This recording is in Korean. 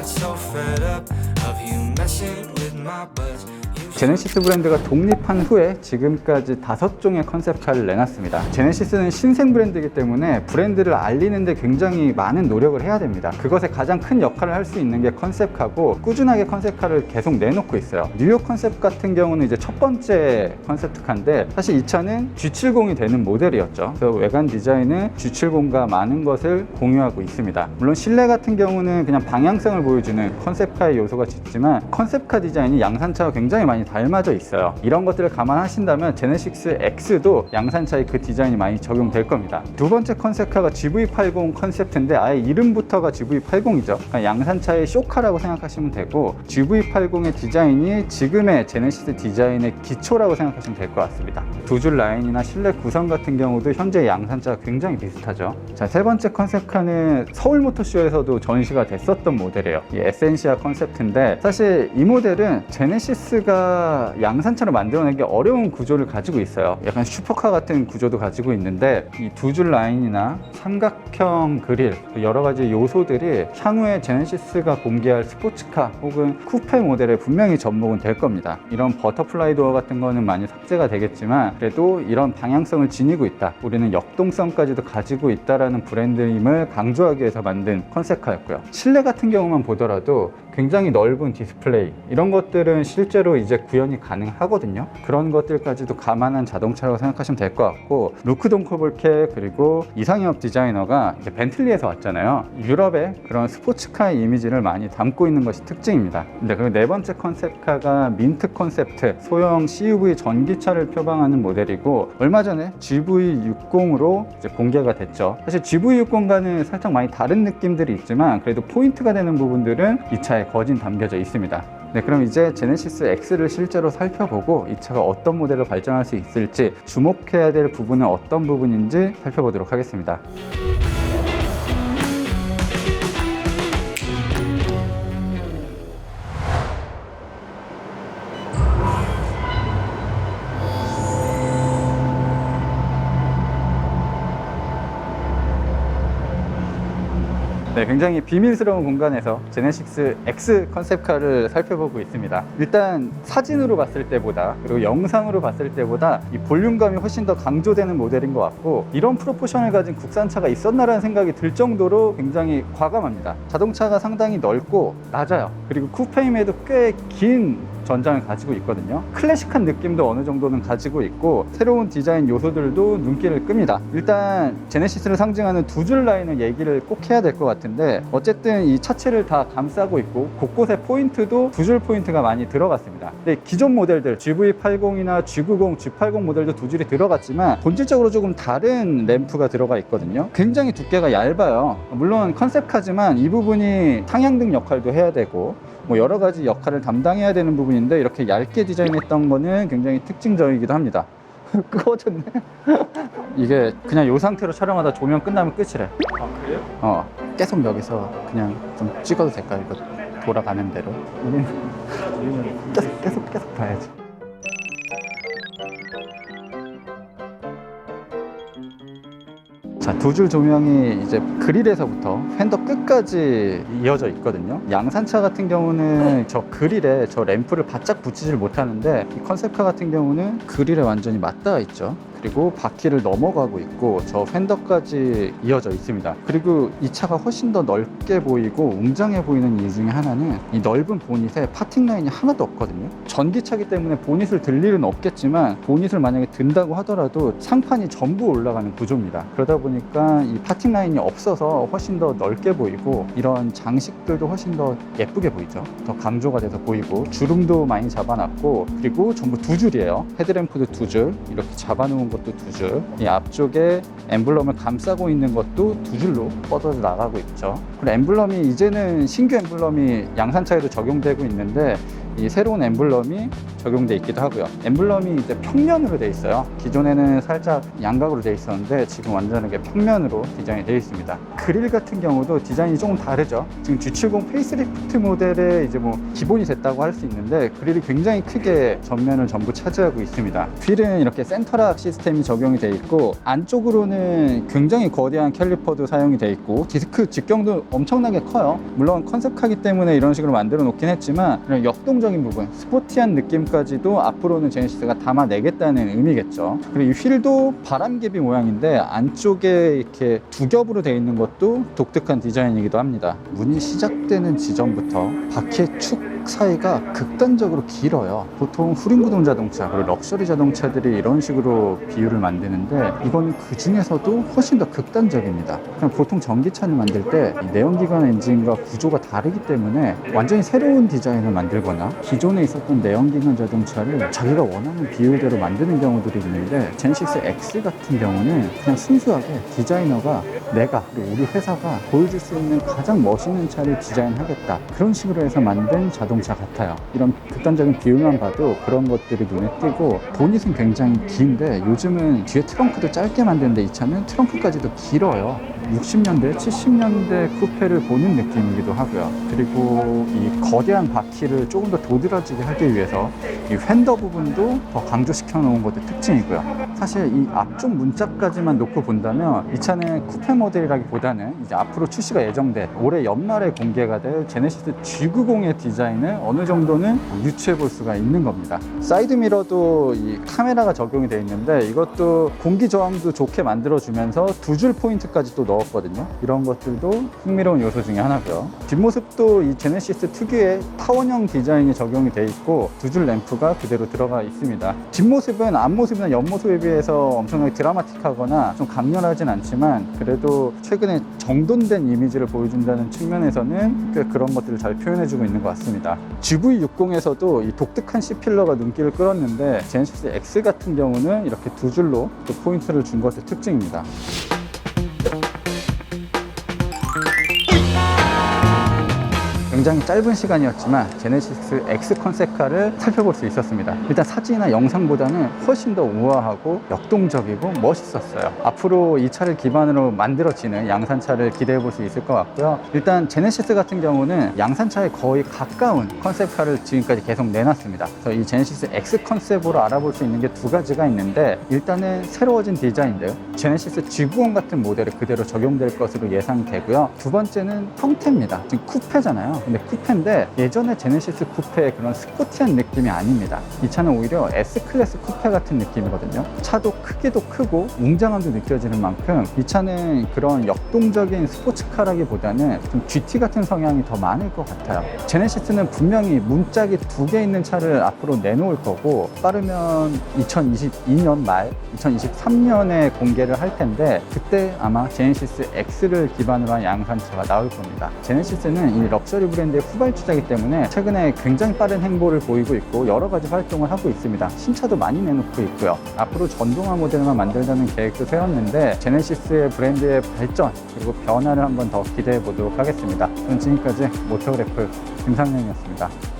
got so fed up of you messing with my buds. 제네시스 브랜드가 독립한 후에 지금까지 5종의 컨셉카를 내놨습니다. 제네시스는 신생 브랜드이기 때문에 브랜드를 알리는 데 굉장히 많은 노력을 해야 됩니다. 그것에 가장 큰 역할을 할 수 있는 게 컨셉카고, 꾸준하게 컨셉카를 계속 내놓고 있어요. 뉴욕 컨셉 같은 경우는 이제 첫 번째 컨셉카인데, 사실 이 차는 G70이 되는 모델이었죠. 그래서 외관 디자인은 G70과 많은 것을 공유하고 있습니다. 물론 실내 같은 경우는 그냥 방향성을 보여주는 컨셉카의 요소가 짙지만, 컨셉카 디자인이 양산차와 굉장히 많이 닮아져 있어요. 이런 것들을 감안하신다면 제네시스 X도 양산차의 그 디자인이 많이 적용될 겁니다. 두 번째 컨셉카가 GV80 컨셉트인데, 아예 이름부터가 GV80이죠. 그러니까 양산차의 쇼카라고 생각하시면 되고, GV80의 디자인이 지금의 제네시스 디자인의 기초라고 생각하시면 될 것 같습니다. 두 줄 라인이나 실내 구성 같은 경우도 현재 양산차가 굉장히 비슷하죠. 자, 세 번째 컨셉카는 서울 모터쇼에서도 전시가 됐었던 모델이에요. 이 에센시아 컨셉트인데, 사실 이 모델은 제네시스가 양산차로 만들어내기 어려운 구조를 가지고 있어요. 약간 슈퍼카 같은 구조도 가지고 있는데, 이 두 줄 라인이나 삼각형 그릴, 여러 가지 요소들이 향후에 제네시스가 공개할 스포츠카 혹은 쿠페 모델에 분명히 접목은 될 겁니다. 이런 버터플라이 도어 같은 거는 많이 삭제가 되겠지만, 그래도 이런 방향성을 지니고 있다, 우리는 역동성까지도 가지고 있다라는 브랜드임을 강조하기 위해서 만든 컨셉카였고요. 실내 같은 경우만 보더라도 굉장히 넓은 디스플레이, 이런 것들은 실제로 이제 구현이 가능하거든요. 그런 것들까지도 감안한 자동차라고 생각하시면 될 것 같고, 루크 동커볼케 그리고 이상엽 디자이너가 이제 벤틀리에서 왔잖아요. 유럽의 그런 스포츠카의 이미지를 많이 담고 있는 것이 특징입니다. 그리고 네 번째 컨셉카가 민트 컨셉트, 소형 CUV 전기차를 표방하는 모델이고, 얼마 전에 GV60으로 이제 공개가 됐죠. 사실 GV60과는 살짝 많이 다른 느낌들이 있지만, 그래도 포인트가 되는 부분들은 이 차에 거진 담겨져 있습니다. 네, 그럼 이제 제네시스 X를 실제로 살펴보고 이 차가 어떤 모델로 발전할 수 있을지, 주목해야 될 부분은 어떤 부분인지 살펴보도록 하겠습니다. 네, 굉장히 비밀스러운 공간에서 제네시스 X 컨셉카를 살펴보고 있습니다. 일단 사진으로 봤을 때보다, 그리고 영상으로 봤을 때보다 이 볼륨감이 훨씬 더 강조되는 모델인 것 같고, 이런 프로포션을 가진 국산차가 있었나라는 생각이 들 정도로 굉장히 과감합니다. 자동차가 상당히 넓고 낮아요. 그리고 쿠페임에도 꽤 긴 전장을 가지고 있거든요. 클래식한 느낌도 어느 정도는 가지고 있고, 새로운 디자인 요소들도 눈길을 끕니다. 일단 제네시스를 상징하는 두 줄 라인을 얘기를 꼭 해야 될 것 같은데, 어쨌든 이 차체를 다 감싸고 있고 곳곳에 포인트도 두 줄 포인트가 많이 들어갔습니다. 근데 기존 모델들 GV80이나 G90, G80 모델도 두 줄이 들어갔지만 본질적으로 조금 다른 램프가 들어가 있거든요. 굉장히 두께가 얇아요. 물론 컨셉카지만 이 부분이 상향등 역할도 해야 되고 뭐 여러 가지 역할을 담당해야 되는 부분인데, 이렇게 얇게 디자인했던 거는 굉장히 특징적이기도 합니다. 꺼졌네. 이게 그냥 이 상태로 촬영하다 조명 끝나면 끝이래. 아, 그래요? 계속 여기서 그냥 좀 찍어도 될까? 이거 돌아가는 대로. 우리는 계속 봐야지. 자, 두 줄 조명이 이제 그릴에서부터 팬더 끝까지 이어져 있거든요. 양산차 같은 경우는 저 그릴에 저 램프를 바짝 붙이질 못하는데, 이 컨셉카 같은 경우는 그릴에 완전히 맞닿아 있죠. 그리고 바퀴를 넘어가고 있고 저 팬더까지 이어져 있습니다. 그리고 이 차가 훨씬 더 넓게 보이고 웅장해 보이는 이유 중에 하나는 이 넓은 보닛에 파팅 라인이 하나도 없거든요. 전기차기 때문에 보닛을 들 일은 없겠지만, 보닛을 만약에 든다고 하더라도 상판이 전부 올라가는 구조입니다. 그러다 보니까 이 파팅 라인이 없어서 훨씬 더 넓게 보이고, 이런 장식들도 훨씬 더 예쁘게 보이죠. 더 강조가 돼서 보이고, 주름도 많이 잡아놨고, 그리고 전부 두 줄이에요. 헤드램프도 두 줄, 이렇게 잡아놓은 것도 두 줄, 이 앞쪽에 엠블럼을 감싸고 있는 것도 두 줄로 뻗어져 나가고 있죠. 그리고 엠블럼이 이제는 신규 엠블럼이 양산차에도 적용되고 있는데, 이 새로운 엠블럼이 적용돼 있기도 하고요. 엠블럼이 이제 평면으로 돼 있어요. 기존에는 살짝 양각으로 돼 있었는데 지금 완전하게 평면으로 디자인이 되어 있습니다. 그릴 같은 경우도 디자인이 조금 다르죠. 지금 G70 페이스리프트 모델에 이제 뭐 기본이 됐다고 할 수 있는데 그릴이 굉장히 크게 전면을 전부 차지하고 있습니다. 휠은 이렇게 센터락 시스템이 적용이 돼 있고 안쪽으로는 굉장히 거대한 캘리퍼도 사용이 돼 있고 디스크 직경도 엄청나게 커요. 물론 컨셉카기 때문에 이런 식으로 만들어 놓긴 했지만 이런 역동적인 부분, 스포티한 느낌까지도 앞으로는 제네시스가 담아내겠다는 의미겠죠. 그리고 이 휠도 바람개비 모양인데 안쪽에 이렇게 두 겹으로 되어 있는 것도 독특한 디자인이기도 합니다. 문이 시작되는 지점부터 바퀴의 축 사이가 극단적으로 길어요. 보통 후륜구동 자동차 그리고 럭셔리 자동차들이 이런 식으로 비율을 만드는데 이건 그 중에서도 훨씬 더 극단적입니다. 그냥 보통 전기차를 만들 때 내연기관 엔진과 구조가 다르기 때문에 완전히 새로운 디자인을 만들거나 기존에 있었던 내연기관 자동차를 자기가 원하는 비율대로 만드는 경우들이 있는데 제네시스 X 같은 경우는 그냥 순수하게 디자이너가 내가 그리고 우리 회사가 보여줄 수 있는 가장 멋있는 차를 디자인하겠다 그런 식으로 해서 만든 자동차 같아요. 이런 극단적인 비율만 봐도 그런 것들이 눈에 띄고 보닛은 굉장히 긴데 요즘은 뒤에 트렁크도 짧게 만드는데 이 차는 트렁크까지도 길어요. 60년대, 70년대 쿠페를 보는 느낌이기도 하고요. 그리고 이 거대한 바퀴를 조금 더 도드라지게 하기 위해서 이 휀더 부분도 더 강조시켜 놓은 것도 특징이고요. 사실 이 앞쪽 문짝까지만 놓고 본다면 이 차는 쿠페 모델이라기보다는 이제 앞으로 출시가 예정돼 올해 연말에 공개가 될 제네시스 G90의 디자인을 어느 정도는 유추해 볼 수가 있는 겁니다. 사이드 미러도 이 카메라가 적용이 되어 있는데 이것도 공기 저항도 좋게 만들어주면서 두 줄 포인트까지 또 넣었거든요. 이런 것들도 흥미로운 요소 중에 하나고요. 뒷모습도 이 제네시스 특유의 타원형 디자인이 적용이 되어 있고 두 줄 램프가 그대로 들어가 있습니다. 뒷모습은 앞모습이나 옆모습에 비해서 엄청나게 드라마틱하거나 좀 강렬하진 않지만 그래도 최근에 정돈된 이미지를 보여준다는 측면에서는 꽤 그런 것들을 잘 표현해주고 있는 것 같습니다. GV60에서도 이 독특한 C필러가 눈길을 끌었는데 제네시스 X 같은 경우는 이렇게 두 줄로 또 포인트를 준 것도 특징입니다. 굉장히 짧은 시간이었지만 제네시스 X 컨셉카를 살펴볼 수 있었습니다. 일단 사진이나 영상보다는 훨씬 더 우아하고 역동적이고 멋있었어요. 앞으로 이 차를 기반으로 만들어지는 양산차를 기대해 볼 수 있을 것 같고요. 일단 제네시스 같은 경우는 양산차에 거의 가까운 컨셉카를 지금까지 계속 내놨습니다. 그래서 이 제네시스 X 컨셉으로 알아볼 수 있는 게 두 가지가 있는데 일단은 새로워진 디자인들 제네시스 G90 같은 모델이 그대로 적용될 것으로 예상되고요. 두 번째는 형태입니다. 지금 쿠페잖아요. 근데 쿠페인데 예전에 제네시스 쿠페의 그런 스포티한 느낌이 아닙니다. 이 차는 오히려 S클래스 쿠페 같은 느낌이거든요. 차도 크기도 크고 웅장함도 느껴지는 만큼 이 차는 그런 역동적인 스포츠카라기보다는 좀 GT 같은 성향이 더 많을 것 같아요. 제네시스는 분명히 문짝이 두 개 있는 차를 앞으로 내놓을 거고 빠르면 2022년 말 2023년에 공개를 할 텐데 그때 아마 제네시스 X를 기반으로 한 양산차가 나올 겁니다. 제네시스는 이 럭셔리 브랜드의 후발주자이기 때문에 최근에 굉장히 빠른 행보를 보이고 있고 여러 가지 활동을 하고 있습니다. 신차도 많이 내놓고 있고요. 앞으로 전동화 모델만 만들자는 계획도 세웠는데 제네시스의 브랜드의 발전 그리고 변화를 한번 더 기대해 보도록 하겠습니다. 저는 지금까지 모터그래프 김상현이었습니다.